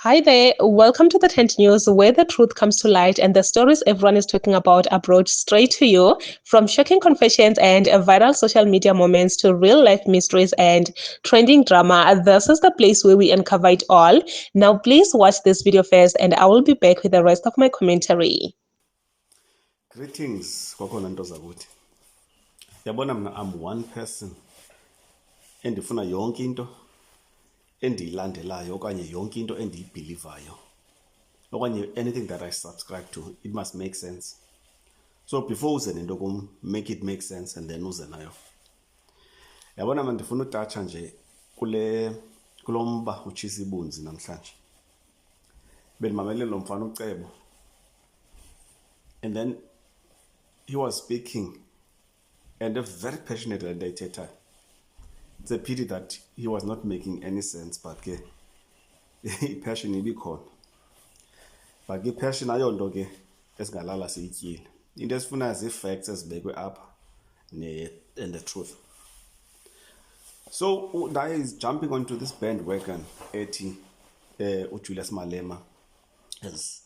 Hi there, welcome to the Tent News, where the truth comes to light and the stories everyone is talking about are brought straight to you. From shocking confessions and viral social media moments to real life mysteries and trending drama, this is the place where we uncover it all. Now, please watch this video first, and I will be back with the rest of my commentary. Greetings, kwakhona nto zakuthi. Yabona mina I'm one person endifuna yonke into endiyilandelayo okanye yonke into endiyibhilivayo. Okanye anything that I subscribe to, it must make sense. So before uze nento kum, make it make sense and then uze nayo. Yabona mina ndifuna utatsha nje kulomba utshisa ibunzi namhlanje. Bendimamele lo mfana uCebo. And then he was speaking and very passionate at the time. It's a pity that he was not making any sense, but ke passion ibikhona. But ke passion ayonto ke esingalala siyityile. Into esifuna zi-facts ezibekwe apha and the truth. So that is jumping onto this bandwagon ethi uJulius Malema has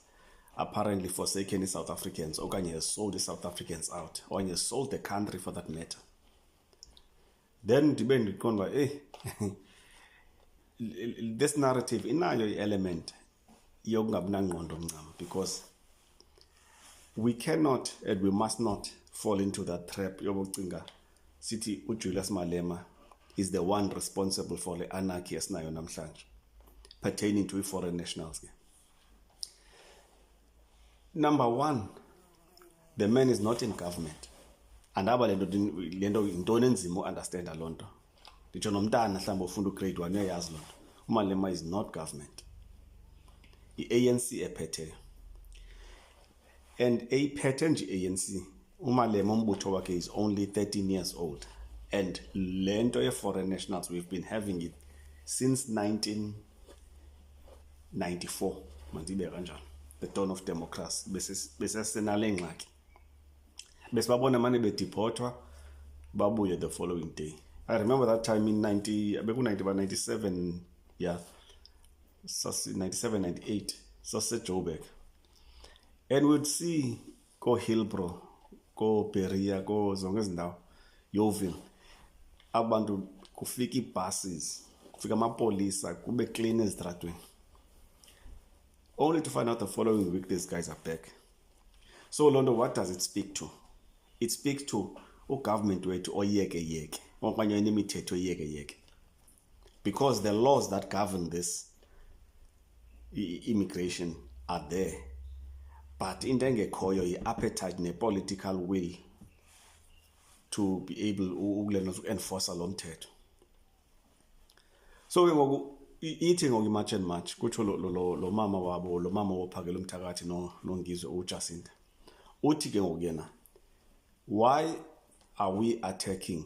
apparently forsaken the South Africans, okanye has sold the South Africans out, or has sold the country for that matter. Then ndibe ndiqonda this narrative inayo i-element yokungabinangqondo ncam, because we cannot and we must not fall into that trap yokucinga sithi uJulius Malema is the one responsible for the anarchy esinayo namhlanje pertaining to foreign nationals. Number one, the man is not in government. And aba lento intoni enzima understand loo nto. Nditsho nomntana mhlawumbi ofunda ugrade 1 uyayazi loo nto. uMalema is not government. I-ANC ephetheyo. And ephethe nje i-ANC, uMalema umbutho wakhe is only 13 years old. And lento ye-foreign nationals, we've been having it since 1994. Mandibe kanjalo. The dawn of democracy. Besesenale ngxaki. Besibabona manje bedeportwa babuye the following day. I remember that time in 97, yeah, 97, 98, Joburg. And we'd see go Hillbrow, go Beria, go zonke izindawo, Yeoville, abantu kufika ibuses, kufika amapolisa, kube clean ezitratweni. Only to find out the following week these guys are back. So Londo, what does it speak to? It speaks to government wethu oyeke okanye imithetho oyeke, because the laws that govern this immigration are there, but into engekhoyo yi-appetite ne-political will to be able to enforce lo mthetho. So ngoku ithi ngoku imatch and match kutsho lo mama wabo, lo mama wophakela umthakathi nongizwe uJacinta uthi ke ngoku yena, why are we attacking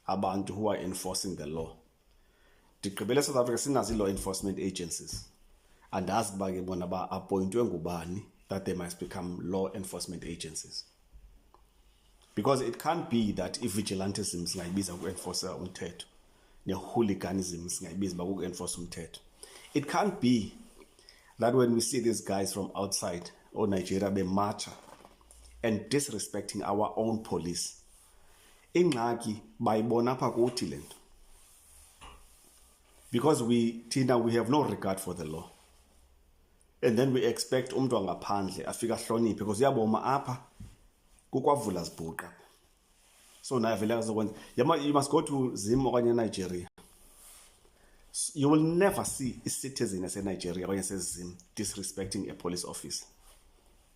abantu who are enforcing the law? Digqibele South Africa sinazi law enforcement agencies. And ask uba ke bona ba-appointwe ngubani that they must become law enforcement agencies. Because it can't be that if vigilantism singayibiza uku-enforce umthetho, ne-hooliganism singayibiza uku-enforce umthetho. It can't be that when we see these guys from outside or Nigeria bemarcha and disrespecting our own police, ingxaki bayibona apha kuthi le nto. Because we have no regard for the law. And then we expect umntu angaphandle afika hloniphe, because uyaboma apha kukwavula zibhuqa. So naye vele azokwenza. You must go to Zim okanye Nigeria. You will never see a citizen as a Nigeria okanye Zim disrespecting a police officer.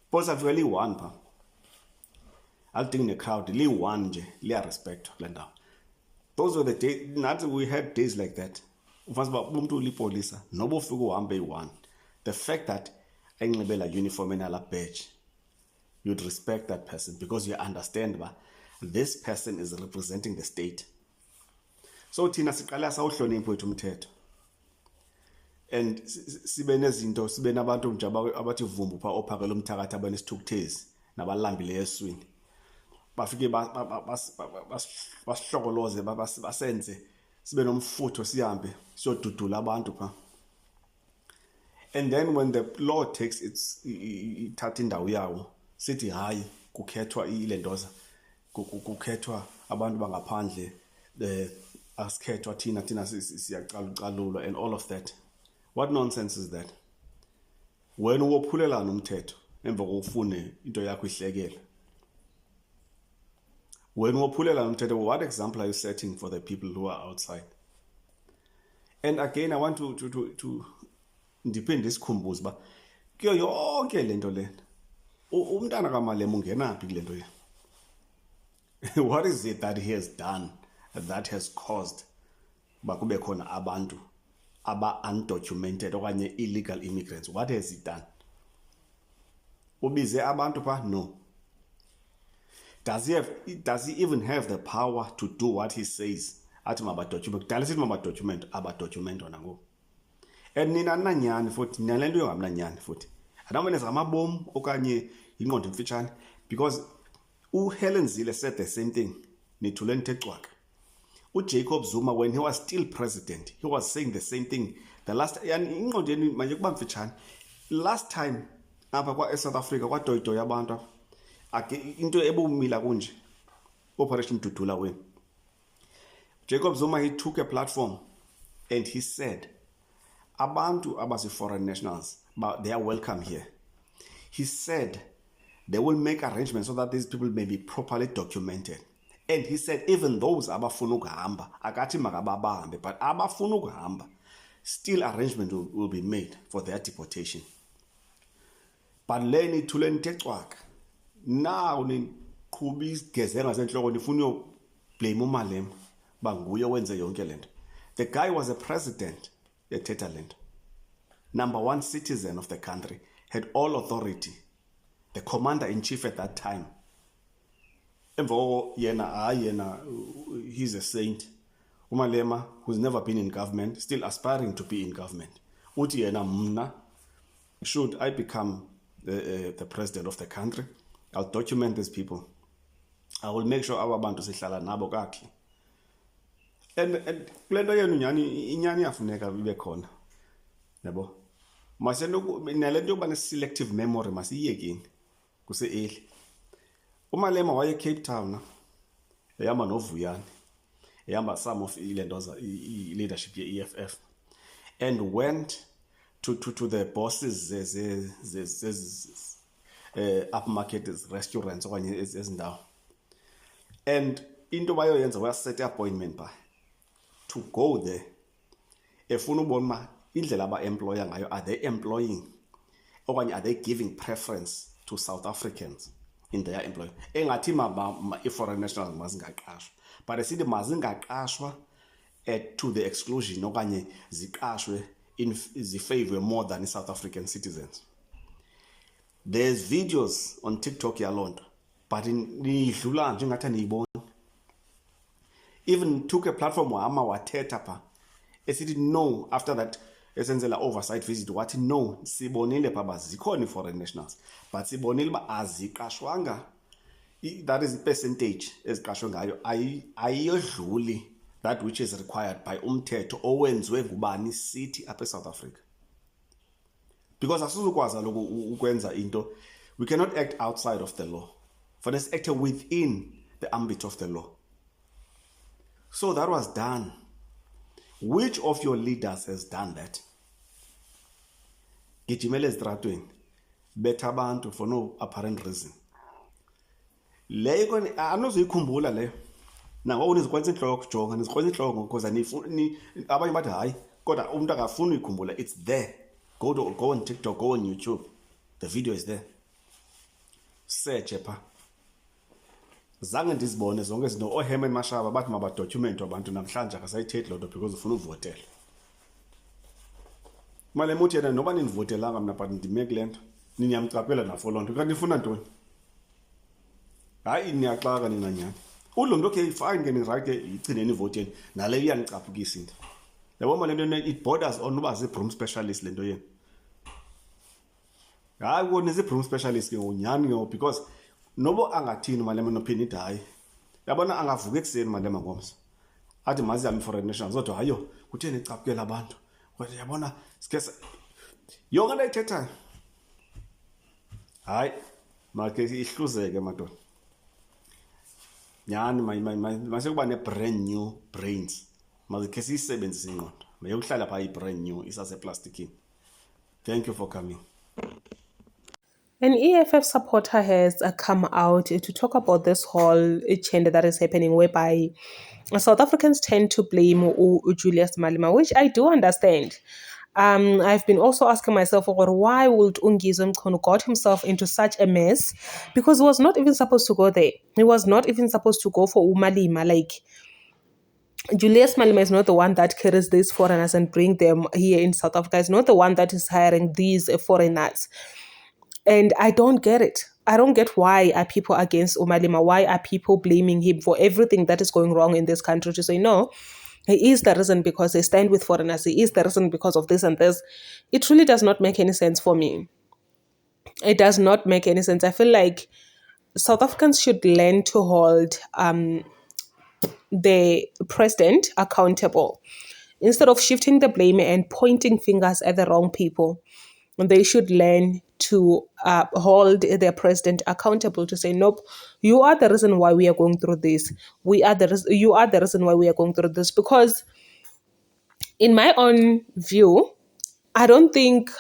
Police are really one pa. I'll think the crowd, li one nje, liya respect kule ndawo. Those were the days, nathi we had days like that. Ufanele uba umuntu ulipolisa, noba ufika uhambe eyi-1. The fact that enxibela uniform enala badge, you'd respect that person because you understand that this person is representing the state. So thina siqala sawuhlonipha wethu umthetho. And sibe nezinto, sibe nabantu nje abathi vumbu pha ophakela umthakathi abanesithukuthezi nabalambileyo eswini. Bafike basihlokoloze basenze sibe nomfutho sihambe siyodudula abantu pha. And then when the law takes ithatha indawo yawo sithi hayi kukhethwa ilendoza kukhethwa abantu bangaphandle asikhethwa thina siyacalucalulwa and all of that. What nonsense is that? Wena uwophulelana umthetho emva kokufune into yakho ihlekele. Wena uwophulelana umthetho, what example are you setting for the people who are outside? And again, I want to ndiphinde isikhumbuze ba kuyo yonke lento lena umntana kaMalema ungenaphi kule nto yena. What is it that he has done that has caused ba kube khona abantu aba undocumented okanye illegal immigrants? What has he done? Ubize abantu pa? No. Does he even have the power to do what he says? Athi mabadocument. Dala sithi mabadocument, abadocument ona ngoku. And nina nanyani futhi nalento yongamnanyani futhi. Adamane zamabom okanye ingqondo emfitshane because Helen Zille said the same thing. Nithuleni thecwaka. Jacob Zuma, when he was still president, he was saying the same thing. The last ingqondweni manje kuba mfitshane. Last time apha kwa South Africa kwa doido yabantu into ebumila kunje. Operation Dudula win. Jacob Zuma, he took a platform and he said abantu abasi foreign nationals, but they are welcome here. He said they will make arrangements so that these people may be properly documented. And he said even those abafuna ukuhamba akathi makababahambe, but abafuna ukuhamba still arrangement will be made for their deportation. But leni thuleni thecwaka now niqhuba isigeze ngasenhloko nifuna uyoblame uMalema banguye wenze yonke lento. The guy was a president ethetha lento. Number one citizen of the country, had all authority. The commander-in-chief at that time. Emvo yena he's a saint. uMalema, who's never been in government, still aspiring to be in government. Uthi yena mna, should I become the president of the country, I'll document these people. I will make sure our bantu sihlala nabo kakuhle. And kulento yenu inyani yafuneka ibe khona. Yabo. Nalento yokuba selective memory masiyekini kuse-early. uMalema waye Cape Town ehamba noVuyani, ehamba some of ilendoza leadership ye-EFF, and went to the bosses upmarket restaurants okanye ezindawo. And into bayoyenza wayaseta appointment ba to go there. Efuna ubona indlela aba-employer ngayo, are they employing okanye are they giving preference to South Africans in their employment? Engathi i-foreign nationals mazingaqashwa, but esithi mazingaqashwa to the exclusion okanye ziqashwe zifavor more than South African citizens. There's videos on TikTok yalonto, but nidlula nje ngathi niyibona. Even took a platform wahamba wathetha pha esithi no, after that esenzela oversight visit wathi no, sibonile pha zikhona foreign nationals, but sibonile ba aziqashwanga. That is the percentage eziqashwe ngayo ayiyodluli that which is required by umthetho owenziwe ngubani city apha eSouth Africa. Because asizukwazi lokho ukwenza into, we cannot act outside of the law. For us act within the ambit of the law. So that was done. Which of your leaders has done that? Gijimele ezitratweni, betha abantu for no apparent reason. Leyo anozuyikhumbula leyo. Nangoku nizikwenza inhloko jonga, nizikwenza inhloko because abanye bathi hayi, kodwa umuntu akafuni ukukhumbula. It's there. Go on TikTok, go on YouTube. The video is there. Search pha. Zange ndizibone zonke izinto Herman Mashaba bathi mabadocument abantu namhlanje akasayithethi lodwa because ufuna uvotela. Male muthi yena noba ninivotelanga mina but ndimeke lento ninyamcaphela nafo lonto kanti nifuna ntoni? Hayi niyaxaka nina nyani. Ulomntu okay fine ke ni right igcineni ivoteni nale iyanicapukisa into. Yabo male nto it borders on uba zi-broom specialist lento yena. Hayi wona zi-broom specialist ke unyani because nobo angathini Malema nophini ithi hayi yabona angavuka ekuseni Malema ngomso athi mazi yami foreign nationals kodwa hayo kutheni icapukela abantu kodwa yabona yonke le ithethayo hayi makhe ihluzeke madoda nyhani masekuba ne-brand new brains mazikhe siyisebenzise ingqondo mayokuhlala phaa i-brand new isaseplastikini. Thank you for coming. An EFF supporter has come out to talk about this whole change that is happening, whereby South Africans tend to blame Julius Malema, which I do understand. I've been also asking myself, why would Ungizo Mchunu got himself into such a mess? Because he was not even supposed to go there. He was not even supposed to go for Umalima. Like, Julius Malema is not the one that carries these foreigners and bring them here in South Africa. He's not the one that is hiring these foreigners. And I don't get it. I don't get why are people against Umalima? Why are people blaming him for everything that is going wrong in this country? To say, no, he is the reason because they stand with foreigners. He is the reason because of this and this. It really does not make any sense for me. It does not make any sense. I feel like South Africans should learn to hold the president accountable. Instead of shifting the blame and pointing fingers at the wrong people, they should learn to hold their president accountable to say, nope, you are the reason why we are going through this. You are the reason why we are going through this. Because in my own view, I don't think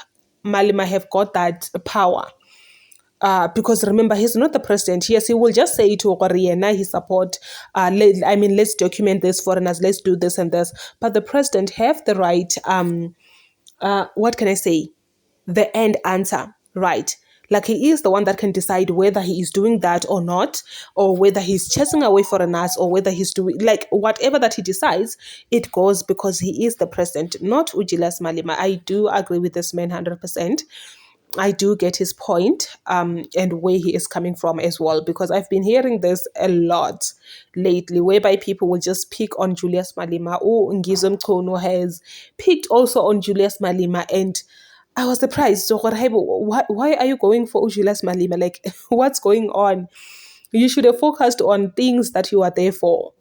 Malema have got that power. Because remember, he's not the president. Yes, he will just say to Oriena, he support, let's document this foreigners, let's do this and this. But the president have the right, what can I say? The end answer, right? Like, he is the one that can decide whether he is doing that or not, or whether he's chasing away foreigners, or whether he's doing, like, whatever that he decides, it goes because he is the president, not Julius Malema. I do agree with this man 100%. I do get his point, and where he is coming from as well, because I've been hearing this a lot lately, whereby people will just pick on Julius Malema. Oh, Ngizo Mchunu has picked also on Julius Malema, and I was surprised. So, why are you going for Julius Malema? Like, what's going on? You should have focused on things that you are there for.